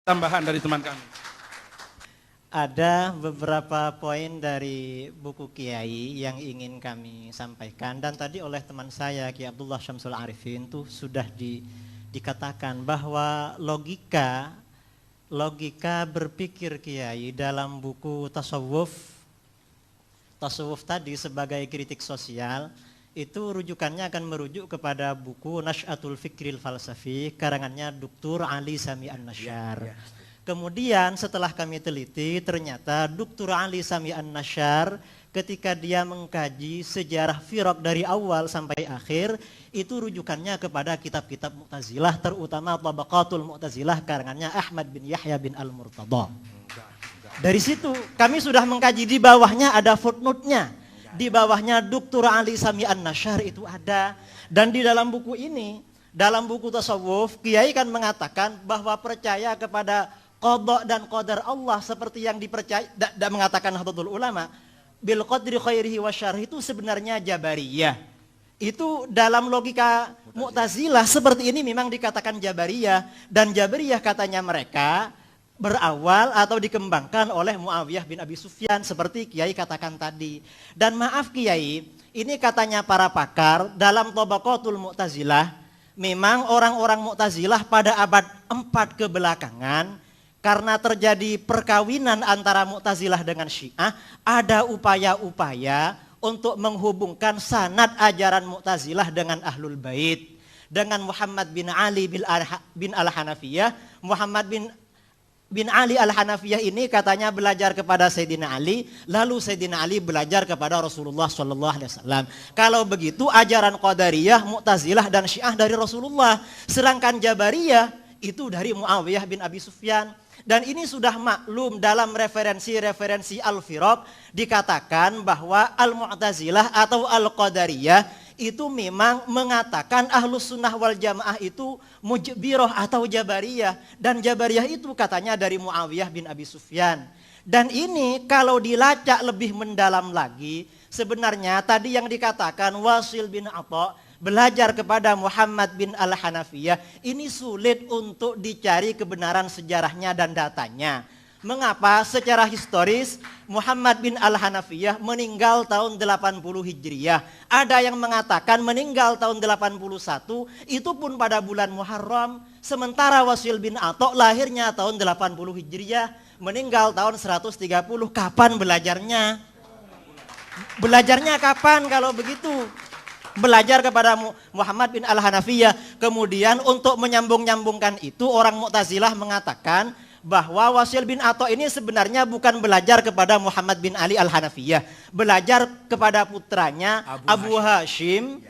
tambahan dari teman kami. Ada beberapa poin dari buku Kiai yang ingin kami sampaikan, dan tadi oleh teman saya Kiai Abdullah Syamsul Arifin tuh sudah dikatakan bahwa logika berpikir Kiai dalam buku tasawuf tadi sebagai kritik sosial itu rujukannya akan merujuk kepada buku Nash'atul Fikril Falsafi karangannya Dr. Ali Sami An-Nasyar. Kemudian setelah kami teliti, ternyata Dr. Ali Sami An-Nasyar ketika dia mengkaji sejarah firaq dari awal sampai akhir, itu rujukannya kepada kitab-kitab Mu'tazilah, terutama Tabaqatul Mu'tazilah karangannya Ahmad bin Yahya bin Al-Murtada. Dari situ kami sudah mengkaji, di bawahnya ada footnote-nya. Di bawahnya Dr. Ali Sami An-Nasyar itu ada. Dan di dalam buku ini, dalam buku tasawuf, Kiai kan mengatakan bahwa percaya kepada qada dan qadar Allah seperti yang dipercaya dan mengatakan Nahdlatul Ulama bil qadri khairihi wa syarrihi itu sebenarnya Jabariyah. Itu dalam logika Mu'tazilah seperti ini memang dikatakan Jabariyah, dan Jabariyah katanya mereka berawal atau dikembangkan oleh Muawiyah bin Abi Sufyan seperti Kiai katakan tadi. Dan maaf Kiai, ini katanya para pakar dalam Tabaqatul Mu'tazilah, memang orang-orang Mu'tazilah pada abad 4 kebelakangan karena terjadi perkawinan antara Mu'tazilah dengan Syiah, ada upaya-upaya untuk menghubungkan sanad ajaran Mu'tazilah dengan Ahlul Bait, dengan Muhammad bin Ali bin Al-Hanafiyah. Muhammad bin Ali Al-Hanafiyah ini katanya belajar kepada Sayyidina Ali, lalu Sayyidina Ali belajar kepada Rasulullah SAW. Kalau begitu ajaran Qadariyah, Mu'tazilah dan Syiah dari Rasulullah, sedangkan Jabariyah itu dari Muawiyah bin Abi Sufyan. Dan ini sudah maklum dalam referensi-referensi Al-Firaq dikatakan bahwa Al-Mu'tazilah atau Al-Qadariyah itu memang mengatakan Ahlus Sunnah wal Jamaah itu Mujbirah atau Jabariyah. Dan Jabariyah itu katanya dari Muawiyah bin Abi Sufyan. Dan ini kalau dilacak lebih mendalam lagi, sebenarnya tadi yang dikatakan Wasil bin Atha belajar kepada Muhammad bin Al-Hanafiyah, ini sulit untuk dicari kebenaran sejarahnya dan datanya. Mengapa? Secara historis Muhammad bin Al-Hanafiyah meninggal tahun 80 Hijriyah. Ada yang mengatakan meninggal tahun 81, itu pun pada bulan Muharram. Sementara Wasil bin Atha lahirnya tahun 80 Hijriyah, meninggal tahun 130. Kapan belajarnya? Belajarnya kapan kalau begitu? Belajar kepada Muhammad bin Al-Hanafiyah. Kemudian untuk menyambung-nyambungkan itu, orang Mu'tazilah mengatakan bahwa Wasil bin Atha ini sebenarnya bukan belajar kepada Muhammad bin Ali Al-Hanafiyah, belajar kepada putranya Abu Hashim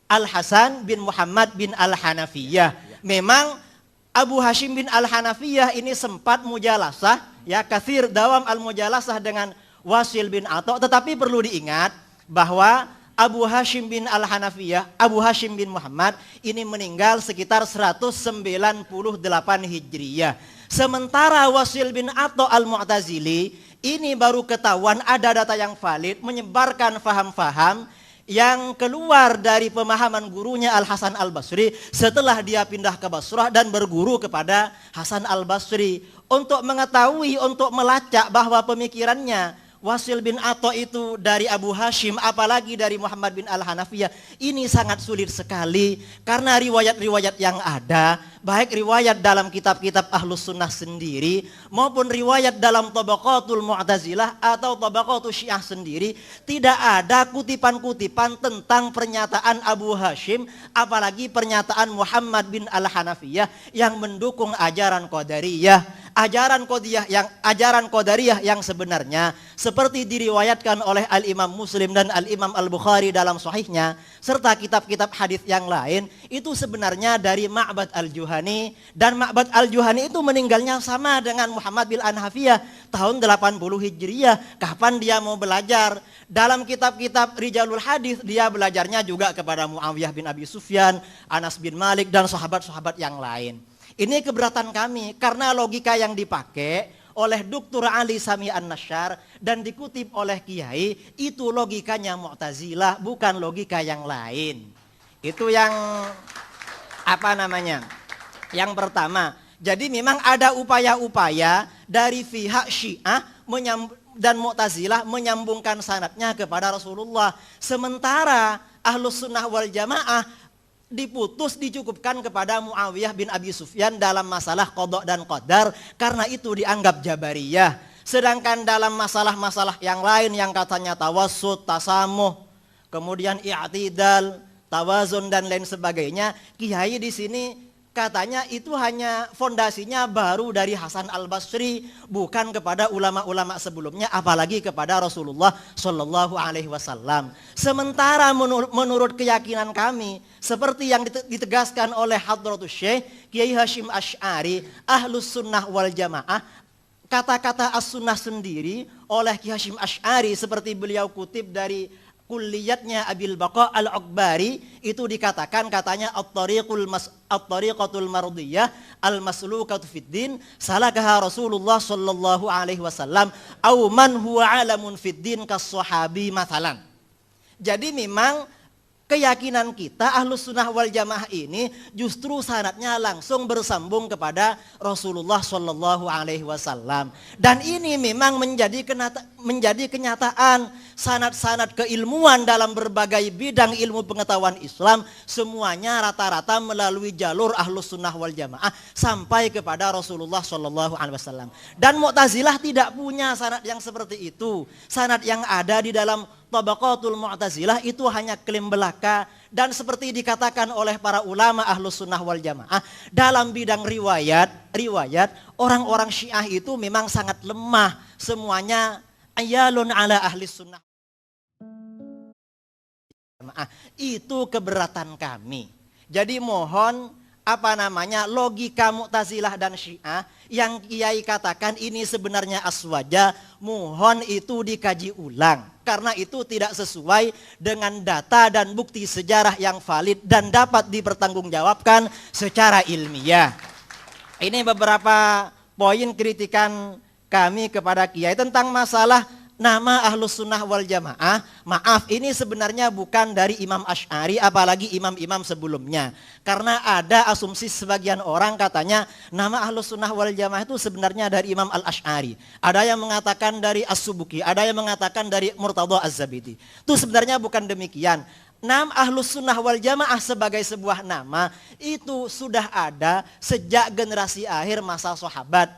Al-Hasan bin Muhammad bin Al-Hanafiyah. Memang Abu Hashim bin Al-Hanafiyah ini sempat mujalasah, ya, kathir dawam al-mujalasah dengan Wasil bin Atha, tetapi perlu diingat bahwa Abu Hashim bin Al-Hanafiyah, Abu Hashim bin Muhammad ini meninggal sekitar 198 Hijriyah. Sementara Wasil bin Atha Al-Mu'tazili ini baru ketahuan ada data yang valid, menyebarkan faham-faham yang keluar dari pemahaman gurunya Al-Hasan Al-Basri setelah dia pindah ke Basrah dan berguru kepada Hasan Al-Basri. Untuk mengetahui, untuk melacak bahwa pemikirannya Wasil bin Atha itu dari Abu Hashim, apalagi dari Muhammad bin Al-Hanafiyah, ini sangat sulit sekali karena riwayat-riwayat yang ada, baik riwayat dalam kitab-kitab Ahlus Sunnah sendiri maupun riwayat dalam Tabaqatul Mu'tazilah atau Tabaqatul Syiah sendiri, tidak ada kutipan-kutipan tentang pernyataan Abu Hashim, apalagi pernyataan Muhammad bin Al-Hanafiyah yang mendukung ajaran Qadariyah. Ajaran Qadariyah yang sebenarnya seperti diriwayatkan oleh Al-Imam Muslim dan Al-Imam Al-Bukhari dalam sahihnya serta kitab-kitab hadis yang lain, itu sebenarnya dari Ma'bad Al-Juhani, dan Ma'bad Al-Juhani itu meninggalnya sama dengan Muhammad bin Al-Hanafiyah tahun 80 Hijriyah. Kapan dia mau belajar? Dalam kitab-kitab Rijalul Hadis dia belajarnya juga kepada Muawiyah bin Abi Sufyan, Anas bin Malik dan sahabat-sahabat yang lain. Ini keberatan kami karena logika yang dipakai oleh Dr. Ali Sami An-Nasyar dan dikutip oleh Kiai itu logikanya Mu'tazilah, bukan logika yang lain. Itu yang apa namanya? Yang pertama, Jadi memang ada upaya-upaya dari pihak Syiah dan Mu'tazilah menyambungkan sanadnya kepada Rasulullah. Sementara Ahlus Sunnah wal Jamaah dicukupkan kepada Muawiyah bin Abi Sufyan dalam masalah qada dan qadar, karena itu dianggap Jabariyah. Sedangkan dalam masalah-masalah yang lain yang katanya tawassut, tasamuh, kemudian i'tidal, tawazun dan lain sebagainya, Kiai di sini katanya itu hanya fondasinya baru dari Hasan Al-Basri, bukan kepada ulama-ulama sebelumnya, apalagi kepada Rasulullah Shallallahu Alaihi Wasallam. Sementara menurut keyakinan kami, seperti yang ditegaskan oleh Hadratus Syekh Kiai Hashim Asy'ari, Ahlus Sunnah wal Jamaah, kata-kata as-sunnah sendiri oleh Kiai Hashim Asy'ari seperti beliau kutip dari kulliyatnya Abil Baqa Al-Akbari, itu dikatakan katanya at-tariqatul mardiyah al-maslukatu fid din salakaha Rasulullah sallallahu alaihi wasallam au man huwa alamun fid din kas-sahabi mathalan. Jadi memang keyakinan kita Ahlus Sunnah wal Jamaah ini justru sanadnya langsung bersambung kepada Rasulullah Shallallahu Alaihi Wasallam, dan ini memang menjadi kenyataan. Sanad-sanad keilmuan dalam berbagai bidang ilmu pengetahuan Islam semuanya rata-rata melalui jalur Ahlus Sunnah wal Jamaah sampai kepada Rasulullah Shallallahu Alaihi Wasallam. Dan Mu'tazilah tidak punya sanad yang seperti itu. Sanad yang ada di dalam Tabaqatul Mu'tazilah itu hanya klaim belaka, dan seperti dikatakan oleh para ulama Ahlus Sunnah wal Jamaah dalam bidang riwayat orang-orang Syiah itu memang sangat lemah, semuanya ayalun ala ahli sunnah. Itu keberatan kami. Jadi mohon logika Mu'tazilah dan Syiah yang Kiai katakan ini sebenarnya aswaja, mohon itu dikaji ulang, karena itu tidak sesuai dengan data dan bukti sejarah yang valid dan dapat dipertanggungjawabkan secara ilmiah. Ini beberapa poin kritikan kami kepada Kiai tentang masalah nama Ahlus Sunnah wal Jamaah. Maaf, ini sebenarnya bukan dari Imam Asy'ari, apalagi imam-imam sebelumnya. Karena ada asumsi sebagian orang katanya nama Ahlus Sunnah wal Jamaah itu sebenarnya dari Imam Al-Asy'ari. Ada yang mengatakan dari As-Subuki, ada yang mengatakan dari Murtadha Az-Zabidi. Itu sebenarnya bukan demikian. Nama Ahlus Sunnah wal Jamaah sebagai sebuah nama itu sudah ada sejak generasi akhir masa sahabat.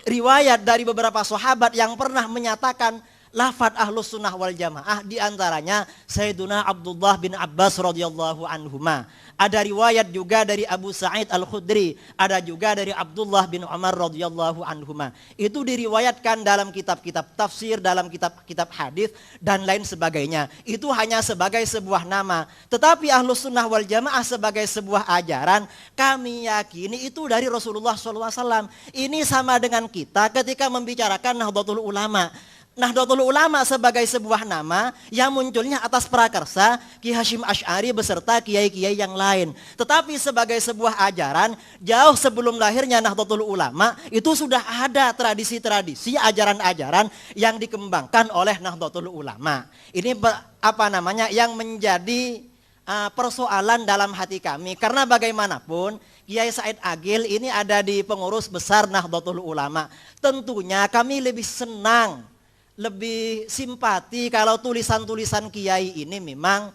Riwayat dari beberapa sahabat yang pernah menyatakan lafadz Ahlus Sunnah wal Jamaah, diantaranya Sayyiduna Abdullah bin Abbas radhiyallahu anhuma. Ada riwayat juga dari Abu Sa'id Al-Khudri, ada juga dari Abdullah bin Umar radhiyallahu anhuma. Itu diriwayatkan dalam kitab-kitab tafsir, dalam kitab-kitab hadis dan lain sebagainya. Itu hanya sebagai sebuah nama. Tetapi Ahlus Sunnah wal Jamaah sebagai sebuah ajaran, kami yakini itu dari Rasulullah SAW. Ini sama dengan kita ketika membicarakan Nahdlatul Ulama. Nahdlatul Ulama sebagai sebuah nama yang munculnya atas prakarsa Ki Hashim Asy'ari beserta kiai-kiai yang lain. Tetapi sebagai sebuah ajaran, jauh sebelum lahirnya Nahdlatul Ulama itu sudah ada tradisi-tradisi, ajaran-ajaran yang dikembangkan oleh Nahdlatul Ulama. Ini yang menjadi persoalan dalam hati kami, karena bagaimanapun Kiai Said Agil ini ada di pengurus besar Nahdlatul Ulama. Tentunya kami lebih senang, lebih simpati kalau tulisan-tulisan Kiai ini memang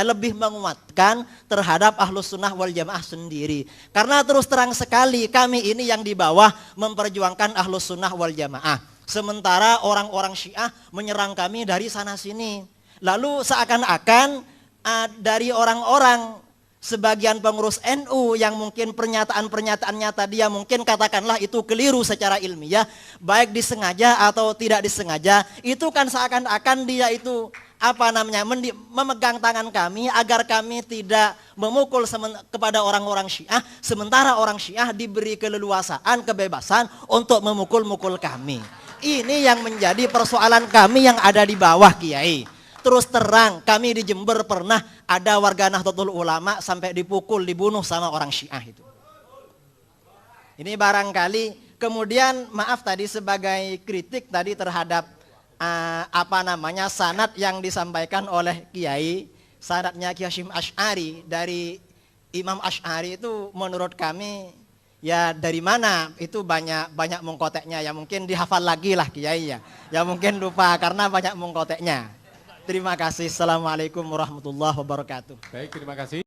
lebih menguatkan terhadap Ahlus Sunnah wal Jamaah sendiri. Karena terus terang sekali kami ini yang di bawah memperjuangkan Ahlus Sunnah wal Jamaah. Sementara orang-orang Syiah menyerang kami dari sana sini. Lalu seakan-akan dari orang-orang sebagian pengurus NU yang mungkin pernyataan-pernyataannya tadi yang mungkin katakanlah itu keliru secara ilmiah, baik disengaja atau tidak disengaja, itu kan seakan-akan dia itu memegang tangan kami agar kami tidak memukul kepada orang-orang Syiah, sementara orang Syiah diberi keleluasaan, kebebasan untuk memukul-mukul kami. Ini yang menjadi persoalan kami yang ada di bawah, Kiai. Terus terang, kami di Jember pernah ada warga Nahdlatul Ulama sampai dipukul, dibunuh sama orang Syiah itu. Ini barangkali, kemudian maaf tadi sebagai kritik tadi terhadap sanad yang disampaikan oleh Kiai, sanadnya Kiai Hashim Asy'ari dari Imam Asy'ari itu menurut kami Ya dari mana? Itu banyak mengkoteknya. Ya mungkin dihafal lagi lah Kiai ya. Ya mungkin lupa karena banyak mengkoteknya. Terima kasih. Assalamualaikum warahmatullahi wabarakatuh. Baik, terima kasih.